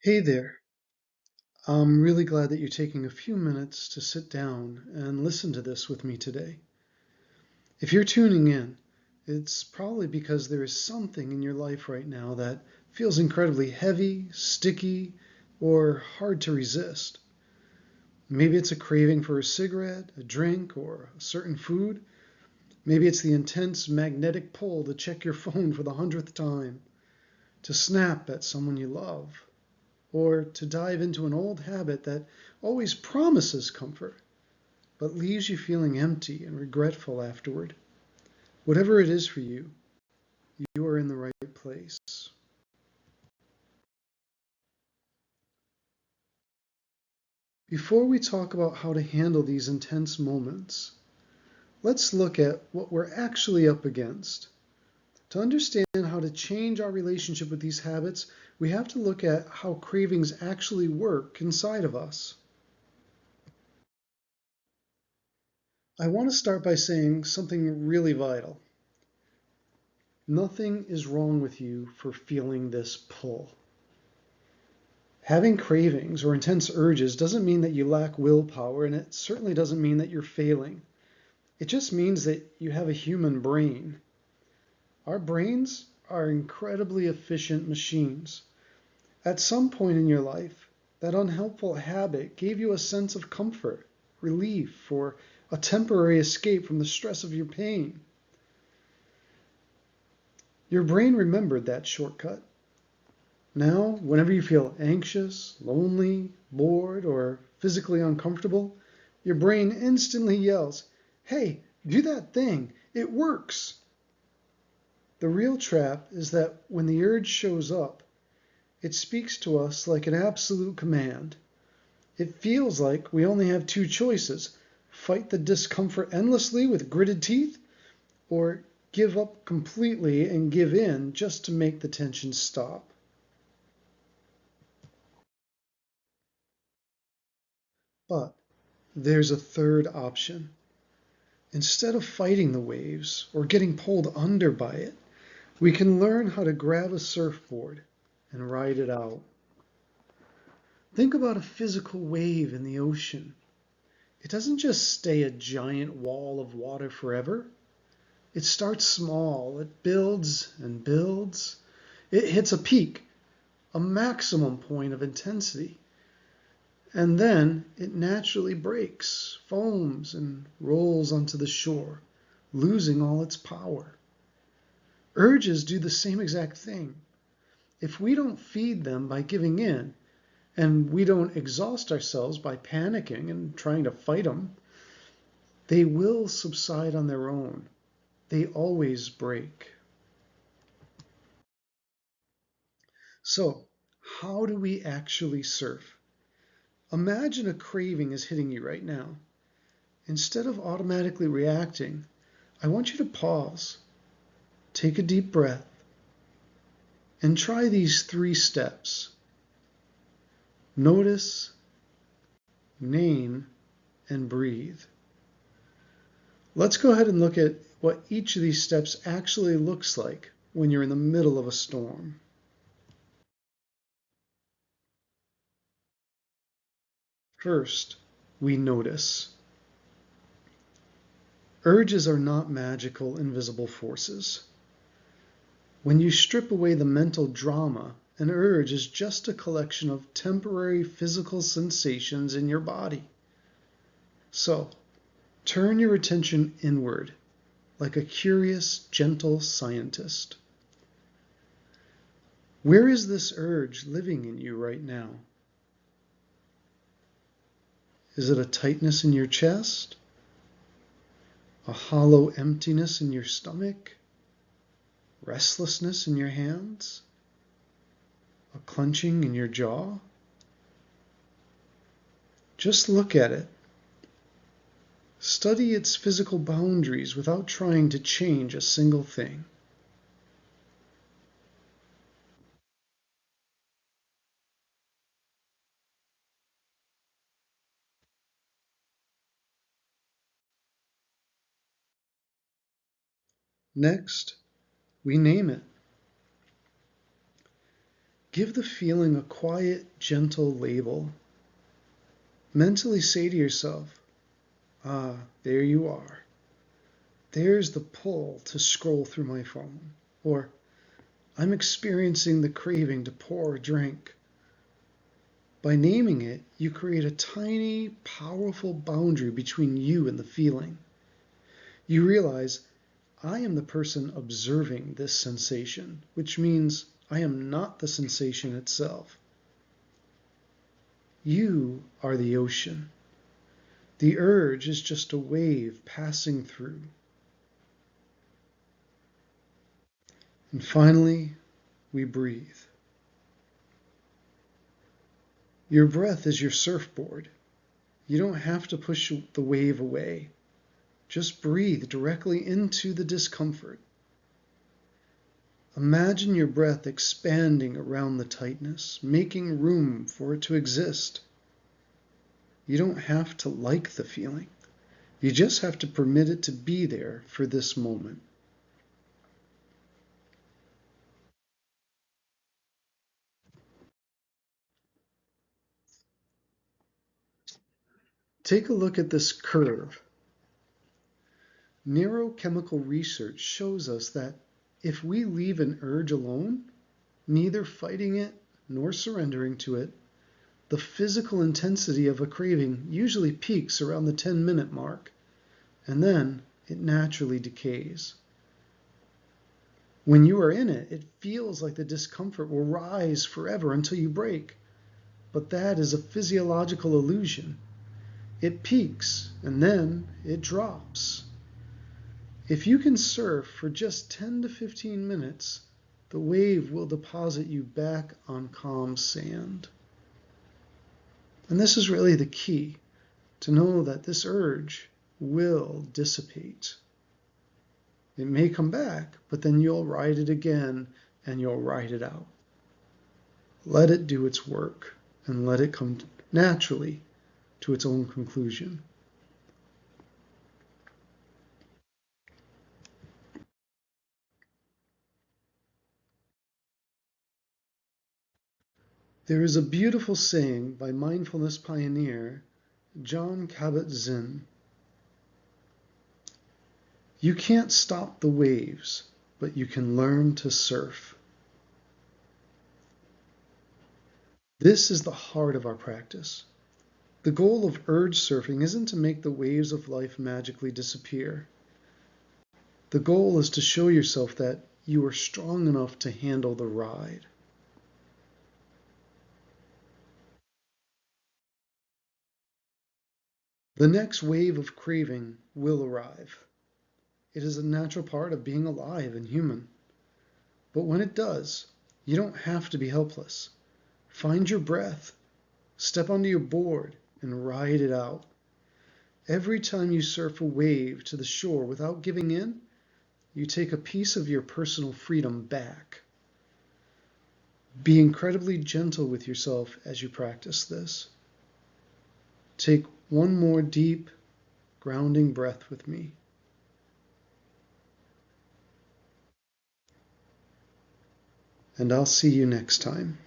Hey there. I'm really glad that you're taking a few minutes to sit down and listen to this with me today. If you're tuning in, it's probably because there is something in your life right now that feels incredibly heavy, sticky, or hard to resist. Maybe it's a craving for a cigarette, a drink, or a certain food. Maybe it's the intense magnetic pull to check your phone for the 100th time, to snap at someone you love, or to dive into an old habit that always promises comfort but leaves you feeling empty and regretful afterward. Whatever it is for you, you are in the right place. Before we talk about how to handle these intense moments, let's look at what we're actually up against. To understand how to change our relationship with these habits, we have to look at how cravings actually work inside of us. I want to start by saying something really vital. Nothing is wrong with you for feeling this pull. Having cravings or intense urges doesn't mean that you lack willpower, and it certainly doesn't mean that you're failing. It just means that you have a human brain. Our brains are incredibly efficient machines. At some point in your life, that unhelpful habit gave you a sense of comfort, relief, or a temporary escape from the stress of your pain. Your brain remembered that shortcut. Now, whenever you feel anxious, lonely, bored, or physically uncomfortable, your brain instantly yells, "Hey, do that thing! It works!" The real trap is that when the urge shows up, it speaks to us like an absolute command. It feels like we only have two choices: fight the discomfort endlessly with gritted teeth, or give up completely and give in just to make the tension stop. But there's a third option. Instead of fighting the waves or getting pulled under by it, we can learn how to grab a surfboard and ride it out. Think about a physical wave in the ocean. It doesn't just stay a giant wall of water forever. It starts small, it builds and builds. It hits a peak, a maximum point of intensity. And then it naturally breaks, foams, and rolls onto the shore, losing all its power. Urges do the same exact thing. If we don't feed them by giving in, and we don't exhaust ourselves by panicking and trying to fight them, they will subside on their own. They always break. So, how do we actually surf? Imagine a craving is hitting you right now. Instead of automatically reacting, I want you to pause, take a deep breath, and try these 3 steps. Notice, name, and breathe. Let's go ahead and look at what each of these steps actually looks like when you're in the middle of a storm. First, we notice. Urges are not magical, invisible forces. When you strip away the mental drama, an urge is just a collection of temporary physical sensations in your body. So, turn your attention inward, like a curious, gentle scientist. Where is this urge living in you right now? Is it a tightness in your chest? A hollow emptiness in your stomach? Restlessness in your hands? A clenching in your jaw? Just look at it. Study its physical boundaries without trying to change a single thing. Next, we name it. Give the feeling a quiet, gentle label. Mentally say to yourself, ah, there you are. There's the pull to scroll through my phone. Or, I'm experiencing the craving to pour a drink. By naming it, you create a tiny, powerful boundary between you and the feeling. You realize, I am the person observing this sensation, which means I am not the sensation itself. You are the ocean. The urge is just a wave passing through. And finally, we breathe. Your breath is your surfboard. You don't have to push the wave away. Just breathe directly into the discomfort. Imagine your breath expanding around the tightness, making room for it to exist. You don't have to like the feeling. You just have to permit it to be there for this moment. Take a look at this curve. Neurochemical research shows us that if we leave an urge alone, neither fighting it nor surrendering to it, the physical intensity of a craving usually peaks around the 10-minute mark, and then it naturally decays. When you are in it, it feels like the discomfort will rise forever until you break. But that is a physiological illusion. It peaks and then it drops. If you can surf for just 10 to 15 minutes, the wave will deposit you back on calm sand. And this is really the key, to know that this urge will dissipate. It may come back, but then you'll ride it again and you'll ride it out. Let it do its work and let it come naturally to its own conclusion. There is a beautiful saying by mindfulness pioneer Jon Kabat-Zinn. You can't stop the waves, but you can learn to surf. This is the heart of our practice. The goal of urge surfing isn't to make the waves of life magically disappear. The goal is to show yourself that you are strong enough to handle the ride. The next wave of craving will arrive. It is a natural part of being alive and human. But when it does, you don't have to be helpless. Find your breath, step onto your board, and ride it out. Every time you surf a wave to the shore without giving in, you take a piece of your personal freedom back. Be incredibly gentle with yourself as you practice this. Take one more deep, grounding breath with me. And I'll see you next time.